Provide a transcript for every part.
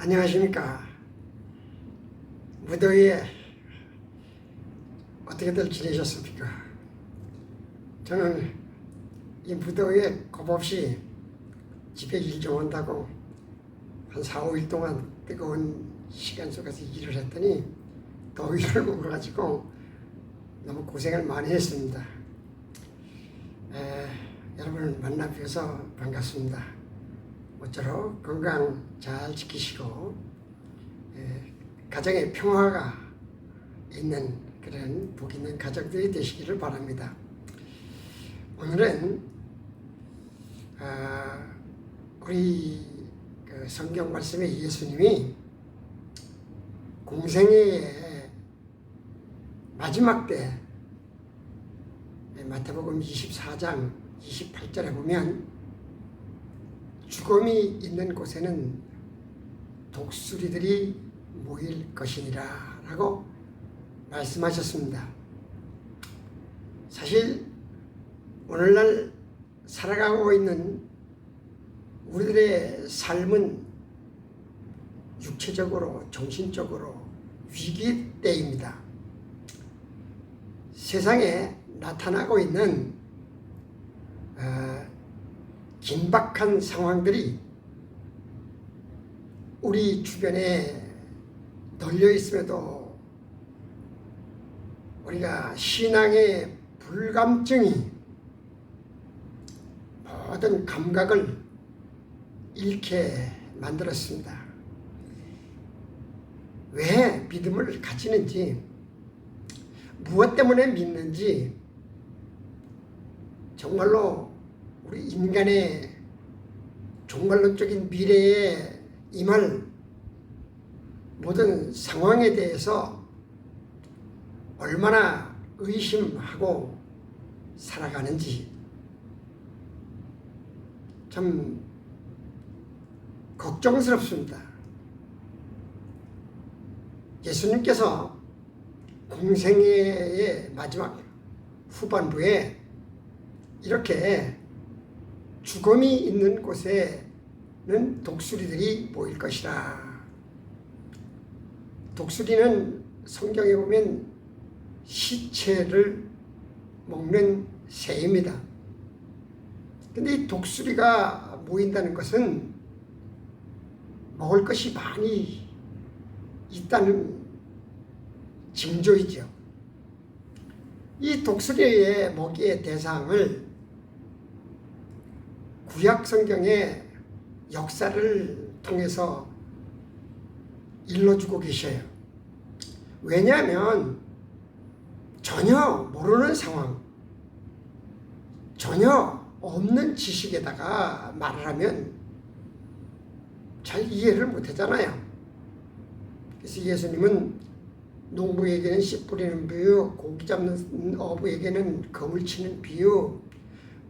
안녕하십니까. 무더위에 어떻게들 지내셨습니까? 저는 이 무더위에 겁없이 집에 일 좀 한다고 한 4, 5일 동안 뜨거운 시간 속에서 일을 했더니 더위를 먹어가지고 너무 고생을 많이 했습니다. 여러분을 만나 뵈서 반갑습니다. 모쪼록 건강 잘 지키시고 가정의 평화가 있는 그런 복 있는 가정들이 되시기를 바랍니다. 오늘은 우리 그 성경 말씀에 예수님이 공생애의 마지막 때 마태복음 24장 28절에 보면 죽음이 있는 곳에는 독수리들이 모일 것이니라 라고 말씀하셨습니다. 사실 오늘날 살아가고 있는 우리들의 삶은 육체적으로 정신적으로 위기 때입니다. 세상에 나타나고 있는 긴박한 상황들이 우리 주변에 널려 있음에도 우리가 신앙의 불감증이 모든 감각을 잃게 만들었습니다. 왜 믿음을 가지는지, 무엇 때문에 믿는지, 정말로 우리 인간의 종말론적인 미래에 임할 모든 상황에 대해서 얼마나 의심하고 살아가는지 참 걱정스럽습니다. 예수님께서 공생애의 마지막 후반부에 이렇게 죽음이 있는 곳에는 독수리들이 모일 것이라. 독수리는 성경에 보면 시체를 먹는 새입니다. 근데 이 독수리가 모인다는 것은 먹을 것이 많이 있다는 징조이죠. 이 독수리의 먹이의 대상을 구약 성경의 역사를 통해서 일러주고 계셔요. 왜냐하면 전혀 모르는 상황, 전혀 없는 지식에다가 말을 하면 잘 이해를 못하잖아요. 그래서 예수님은 농부에게는 씨 뿌리는 비유, 고기 잡는 어부에게는 거울 치는 비유,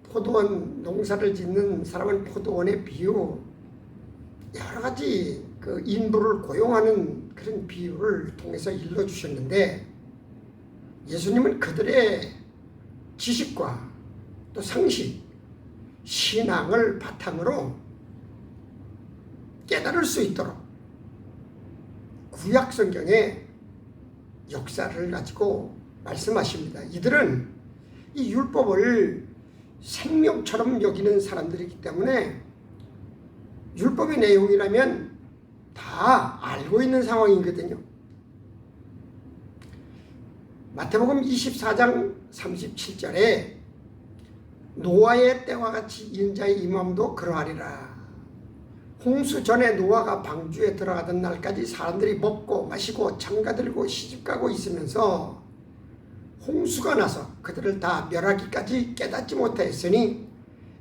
포도원 농사를 짓는 사람은 포도원의 비유, 여러 가지 그 인부를 고용하는 그런 비유를 통해서 일러주셨는데, 예수님은 그들의 지식과 또 상식, 신앙을 바탕으로 깨달을 수 있도록 구약 성경의 역사를 가지고 말씀하십니다. 이들은 이 율법을 생명처럼 여기는 사람들이기 때문에 율법의 내용이라면 다 알고 있는 상황이거든요. 마태복음 24장 37절에 노아의 때와 같이 인자의 임함도 그러하리라. 홍수 전에 노아가 방주에 들어가던 날까지 사람들이 먹고 마시고 장가들고 시집가고 있으면서 홍수가 나서 그들을 다 멸하기까지 깨닫지 못하였으니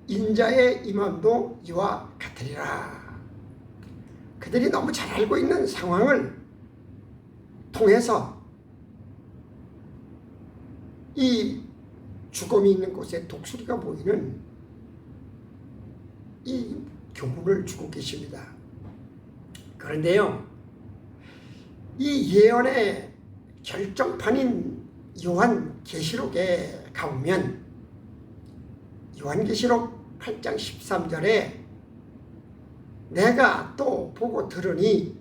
인자의 임함도 이와 같으리라. 그들이 너무 잘 알고 있는 상황을 통해서 이 죽음이 있는 곳에 독수리가 모이는 이 교훈을 주고 계십니다. 그런데요, 이 예언의 결정판인 요한계시록에 가보면 요한계시록 8장 13절에 내가 또 보고 들으니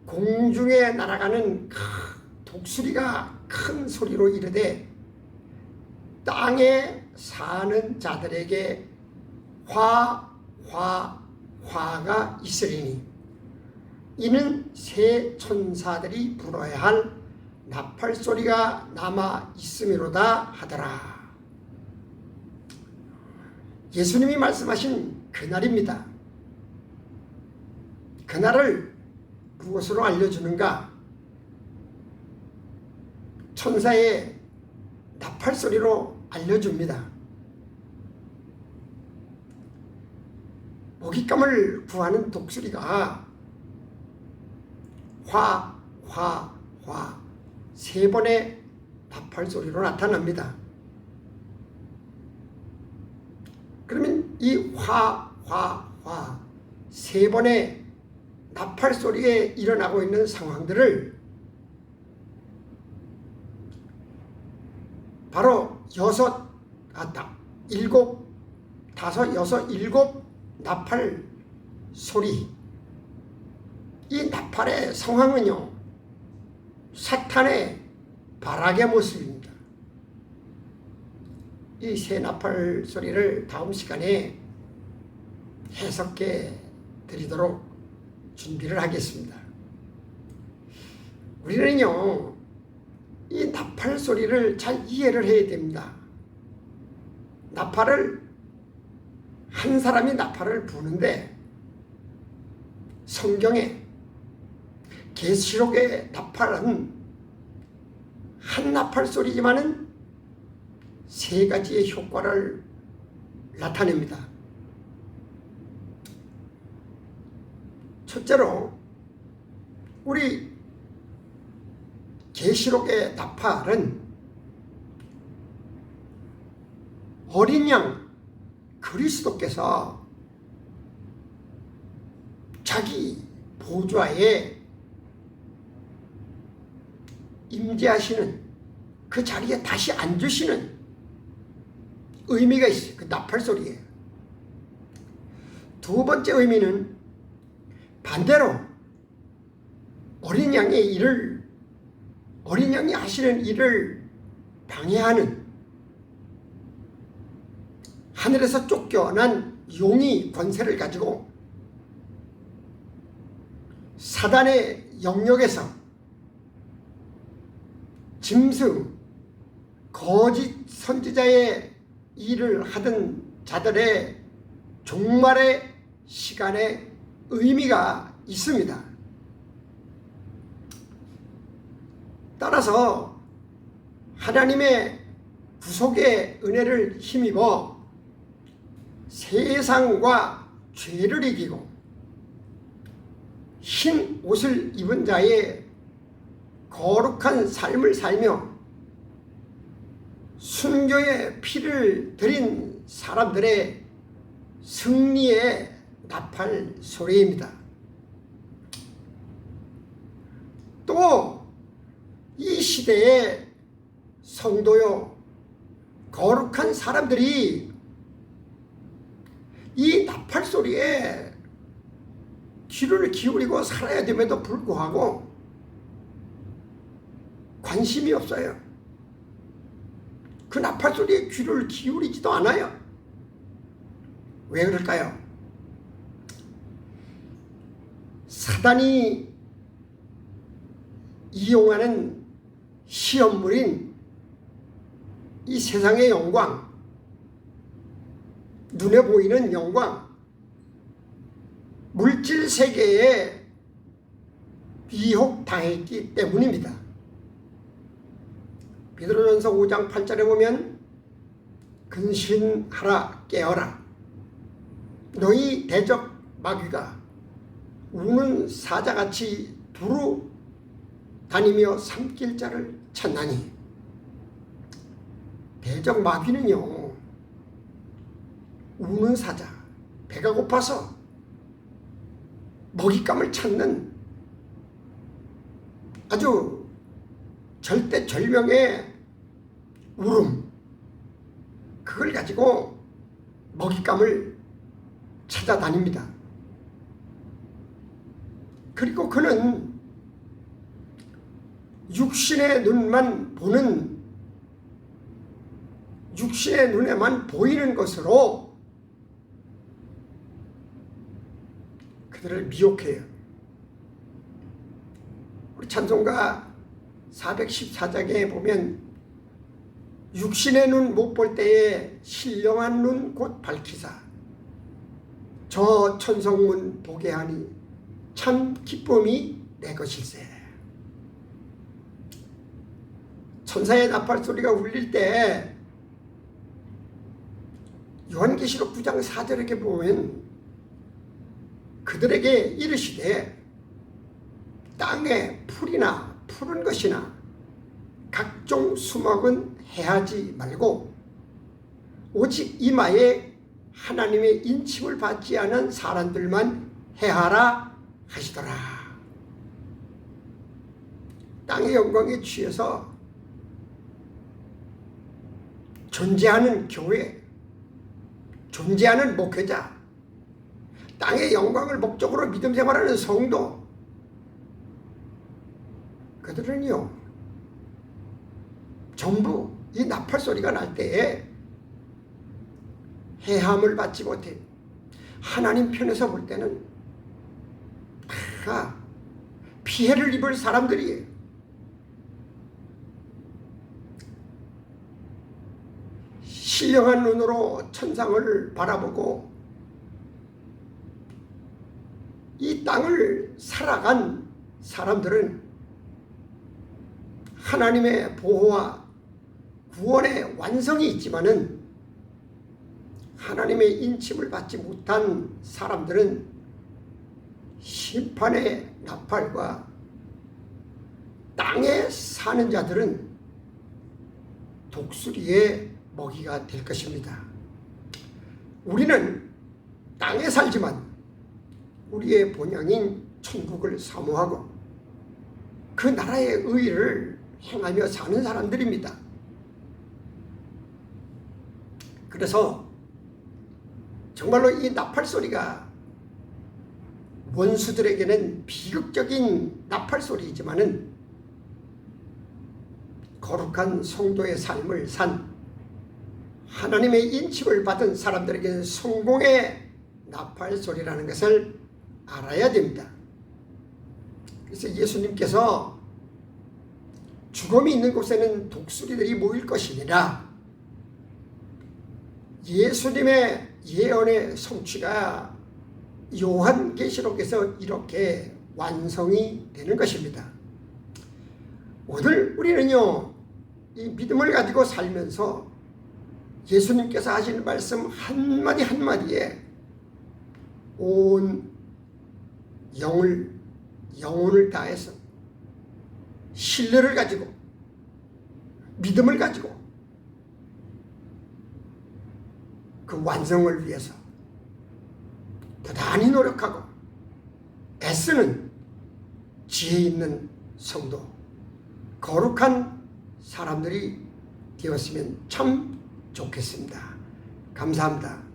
공중에 날아가는 독수리가 큰 소리로 이르되 땅에 사는 자들에게 화가 있으리니 이는 새 천사들이 불어야 할 나팔 소리가 남아 있음이로다 하더라. 예수님이 말씀하신 그날입니다. 그날을 무엇으로 알려주는가? 천사의 나팔 소리로 알려줍니다. 먹잇감을 구하는 독수리가 세 번의 나팔 소리로 나타납니다. 그러면 이 세 번의 나팔 소리에 일어나고 있는 상황들을 바로 일곱 나팔 소리. 이 나팔의 상황은요, 사탄의 발악의 모습입니다. 이 새 나팔 소리를 다음 시간에 해석해 드리도록 준비를 하겠습니다. 우리는요, 이 나팔 소리를 잘 이해를 해야 됩니다. 한 사람이 나팔을 부는데 성경에 계시록의 나팔은 한 나팔 소리지만은 세 가지의 효과를 나타냅니다. 첫째로 우리 계시록의 나팔은 어린 양 그리스도께서 자기 보좌에 임재하시는 그 자리에 다시 앉으시는 의미가 있어요. 그 나팔 소리에. 두 번째 의미는 반대로 어린 양이 하시는 일을 방해하는 하늘에서 쫓겨난 용이 권세를 가지고 사단의 영역에서 짐승, 거짓 선지자의 일을 하던 자들의 종말의 시간에 의미가 있습니다. 따라서 하나님의 구속의 은혜를 힘입어 세상과 죄를 이기고 흰 옷을 입은 자의 거룩한 삶을 살며 순교의 피를 드린 사람들의 승리의 나팔 소리입니다. 또 이 시대의 성도요, 거룩한 사람들이 이 나팔 소리에 귀를 기울이고 살아야 됨에도 불구하고 관심이 없어요. 그 나팔 소리에 귀를 기울이지도 않아요. 왜 그럴까요? 사단이 이용하는 시험물인 이 세상의 영광, 눈에 보이는 영광, 물질 세계에 미혹당했기 때문입니다. 베드로전서 5장 8절에 보면 근신하라 깨어라 너희 대적 마귀가 우는 사자같이 두루 다니며 삼킬 자를 찾나니. 대적 마귀는요, 우는 사자, 배가 고파서 먹잇감을 찾는 아주 절대절명의 울음, 그걸 가지고 먹잇감을 찾아다닙니다. 그리고 그는 육신의 눈만 보는, 육신의 눈에만 보이는 것으로 그들을 미혹해요. 우리 찬송가 414장에 보면 육신의 눈 못 볼 때에 신령한 눈 곧 밝히사 저 천성문 보게 하니 참 기쁨이 내 것일세. 천사의 나팔 소리가 울릴 때 요한계시록 9장 4절에 보면 그들에게 이르시되 땅에 풀이나 푸른 것이나 각종 수목은 해하지 말고 오직 이마에 하나님의 인침을 받지 않은 사람들만 해하라 하시더라. 땅의 영광에 취해서 존재하는 교회, 존재하는 목회자, 땅의 영광을 목적으로 믿음 생활하는 성도, 그들은요 전부 이 나팔 소리가 날 때에 해함을 받지 못해. 하나님 편에서 볼 때는 다 피해를 입을 사람들이에요. 신령한 눈으로 천상을 바라보고 이 땅을 살아간 사람들은 하나님의 보호와 구원의 완성이 있지만은 하나님의 인침을 받지 못한 사람들은 심판의 나팔과 땅에 사는 자들은 독수리의 먹이가 될 것입니다. 우리는 땅에 살지만 우리의 본향인 천국을 사모하고 그 나라의 의를 행하며 사는 사람들입니다. 그래서 정말로 이 나팔 소리가 원수들에게는 비극적인 나팔 소리이지만은 거룩한 성도의 삶을 산 하나님의 인침을 받은 사람들에게는 성공의 나팔 소리라는 것을 알아야 됩니다. 그래서 예수님께서 죽음이 있는 곳에는 독수리들이 모일 것이니라, 예수님의 예언의 성취가 요한계시록에서 이렇게 완성이 되는 것입니다. 오늘 우리는요 이 믿음을 가지고 살면서 예수님께서 하시는 말씀 한마디 한마디에 온 영혼을 다해서 신뢰를 가지고 믿음을 가지고 그 완성을 위해서 부단히 노력하고 애쓰는 지혜 있는 성도, 거룩한 사람들이 되었으면 참 좋겠습니다. 감사합니다.